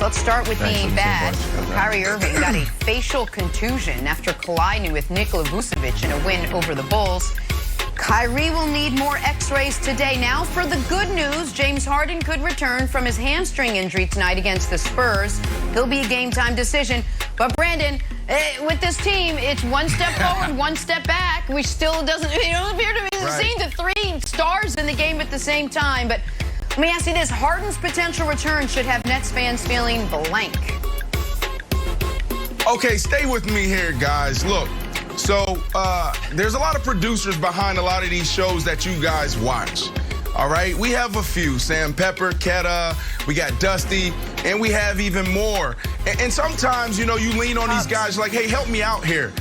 Let's start with the bad. Kyrie Irving got a facial contusion after colliding with Nikola Vucevic in a win over the Bulls. Kyrie will need more x-rays today. Now for the good news, James Harden could return from his hamstring injury tonight against the Spurs. He'll be a game-time decision. But Brandon, with this team, it's one step forward, one step back. We still doesn't appear to be seeing the three stars in the game at the same time. But let me ask you this, Harden's potential return should have Nets fans feeling blank. Okay, stay with me here, guys. Look, so there's a lot of producers behind a lot of these shows that you guys watch. All right, we have a few, Sam Pepper, Keta, we got Dusty, and we have even more. And sometimes, you lean on these guys like, hey, help me out here.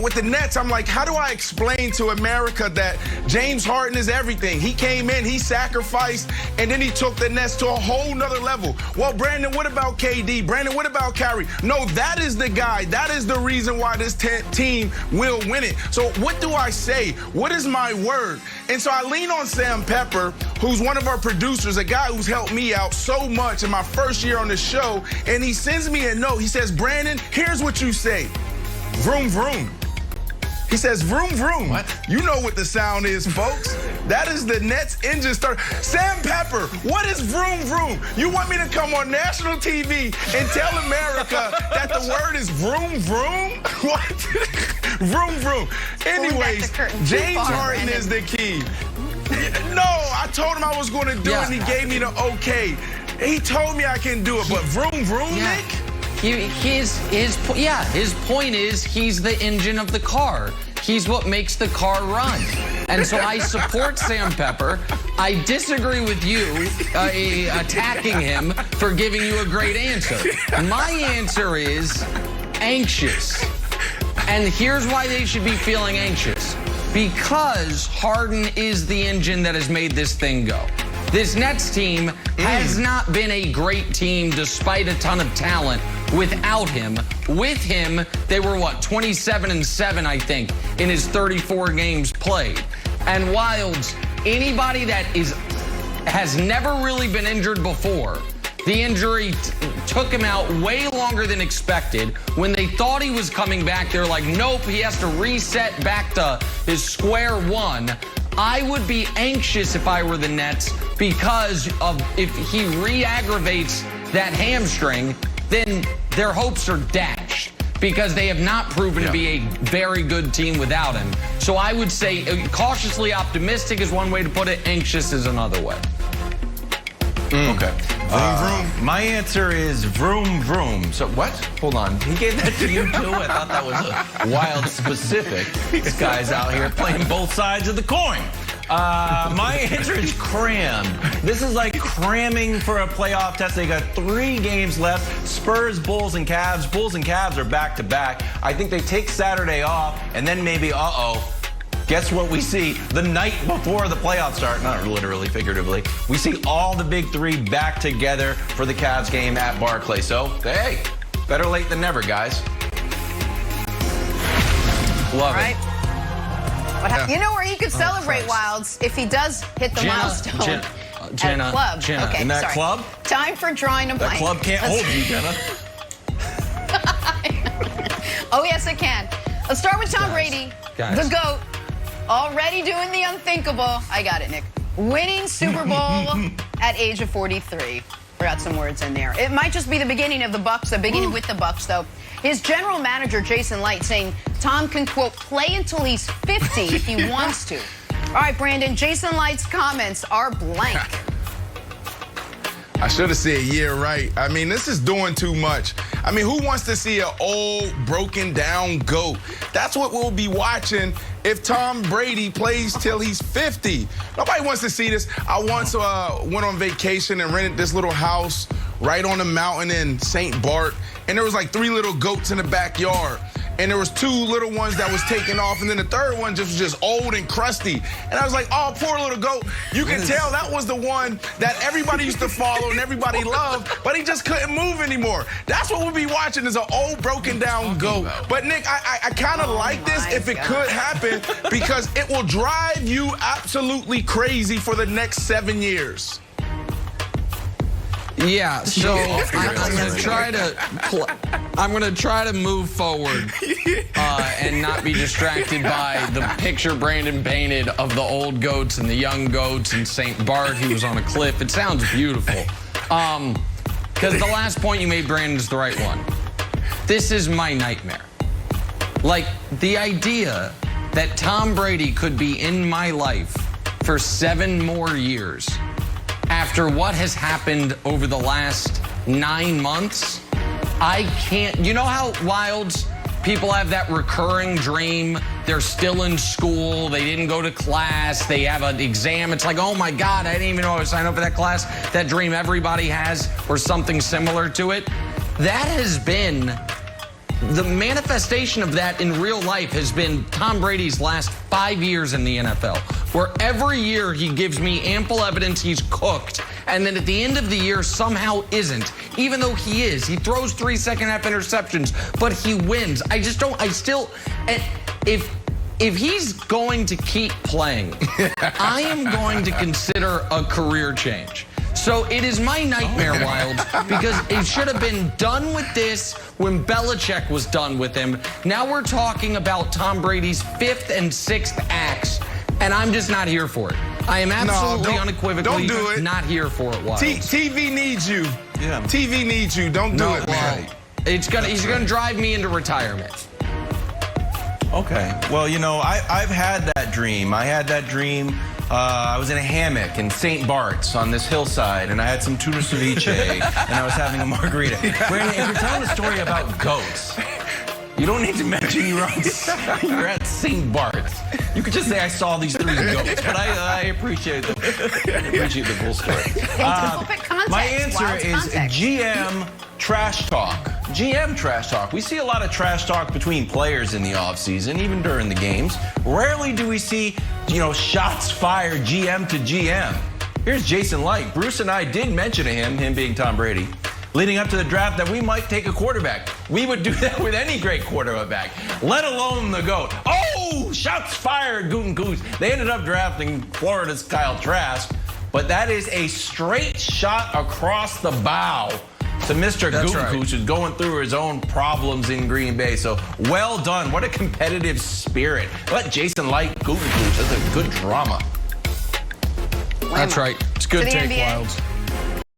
With the Nets, I'm like, how do I explain to America that James Harden is everything? He came in, he sacrificed, and then he took the Nets to a whole nother level. Well, Brandon, what about KD? Brandon, what about Kyrie? No, that is the guy. That is the reason why this team will win it. So what do I say? What is my word? And so I lean on Sam Pepper, who's one of our producers, a guy who's helped me out so much in my first year on the show, and he sends me a note. He says, Brandon, here's what you say. Vroom, vroom. He says, vroom, vroom. What? You know what the sound is, folks. That is the Nets engine start. Sam Pepper, what is vroom, vroom? You want me to come on national TV and tell America that the word is vroom, vroom? What? Vroom, vroom. Anyways, James Harden is the key. No, I told him I was going to do it, and he gave me the okay. He told me I can do it, but vroom, vroom, Nick? His point is he's the engine of the car. He's what makes the car run. And so I support Sam Pepper. I disagree with you attacking him for giving you a great answer. My answer is anxious. And here's why they should be feeling anxious. Because Harden is the engine that has made this thing go. This Nets team has not been a great team despite a ton of talent without him. With him, they were, 27-7, I think, in his 34 games played. And Wilds, anybody that has never really been injured before, the injury took him out way longer than expected. When they thought he was coming back, they're like, nope, he has to reset back to his square one. I would be anxious if I were the Nets because of if he re-aggravates that hamstring, then their hopes are dashed because they have not proven to be a very good team without him. So I would say cautiously optimistic is one way to put it. Anxious is another way. Okay. Vroom, vroom. My answer is vroom, vroom. So what? Hold on. He gave that to you, too? I thought that was a wild specific. This guy's out here playing both sides of the coin. My answer is crammed. This is like cramming for a playoff test. They got 3 games left. Spurs, Bulls, and Cavs. Bulls and Cavs are back-to-back. I think they take Saturday off, and then maybe, guess what we see the night before the playoffs start? Not literally, figuratively. We see all the big 3 back together for the Cavs game at Barclays. So, hey, better late than never, guys. Love it. You know where he could celebrate, Wilds, if he does hit the milestone Jenna, at a club. Jenna. Okay, In that club? Time for drawing a blank. That club can't hold you, Jenna. Oh, yes, it can. Let's start with Tom Brady, the GOAT, already doing the unthinkable. I got it, Nick. Winning Super Bowl at age of 43. Forgot some words in there. It might just be the beginning of the Bucs, the beginning with the Bucs, though. His general manager, Jason Light, saying Tom can, quote, play until he's 50 if he wants to. All right, Brandon, Jason Light's comments are blank. I should have said, yeah, right. I mean, this is doing too much. I mean, who wants to see an old, broken down GOAT? That's what we'll be watching if Tom Brady plays till he's 50. Nobody wants to see this. I once went on vacation and rented this little house right on the mountain in St. Bart, and there was like 3 little goats in the backyard. And there was 2 little ones that was taken off, and then the third one was just old and crusty. And I was like, oh, poor little goat. You can tell that was the one that everybody used to follow and everybody loved, but he just couldn't move anymore. That's what we'll be watching, is an old, broken down goat. But, Nick, I kind of like this if it could happen, because it will drive you absolutely crazy for the next 7 years. Yeah, so I'm gonna try to move forward and not be distracted by the picture Brandon painted of the old goats and the young goats and St. Bart who was on a cliff. It sounds beautiful. Because the last point you made, Brandon, is the right one. This is my nightmare. Like, the idea that Tom Brady could be in my life for 7 more years after what has happened over the last 9 months, I can't. You know how Wilds people have that recurring dream? They're still in school. They didn't go to class. They have an exam. It's like, oh my God, I didn't even know I was signed up for that class. That dream everybody has, or something similar to it. That has been the manifestation of that in real life has been Tom Brady's last 5 years in the NFL, where every year he gives me ample evidence he's cooked, and then at the end of the year somehow isn't, even though he is. He throws 3 second-half interceptions, but he wins. If he's going to keep playing, I am going to consider a career change. So it is my nightmare, Wild, because it should have been done with this when Belichick was done with him. Now we're talking about Tom Brady's 5th and 6th acts, and I'm just not here for it. I am absolutely unequivocally not here for it, Wild. TV needs you. Yeah. TV needs you. Don't do it, man. He's gonna drive me into retirement. Okay. Well, you know, I've had that dream. I had that dream. I was in a hammock in St. Bart's on this hillside, and I had some tuna ceviche, and I was having a margarita. Brandon, if you're telling a story about goats, you don't need to mention you're at St. Bart's. You could just say I saw these 3 goats, but I appreciate the full story. My answer is GM trash talk. GM trash talk. We see a lot of trash talk between players in the offseason, even during the games. Rarely do we see, shots fired GM to GM. Here's Jason Light. Bruce and I did mention to him being Tom Brady, leading up to the draft, that we might take a quarterback. We would do that with any great quarterback, let alone the GOAT. Oh, shots fired, Gooten Goose. They ended up drafting Florida's Kyle Trask, but that is a straight shot across the bow to Mr. Gooten, who's going through his own problems in Green Bay. So well done. What a competitive spirit. Let Jason Light Gooten. That's a good drama. That's right. It's good take, Wilds.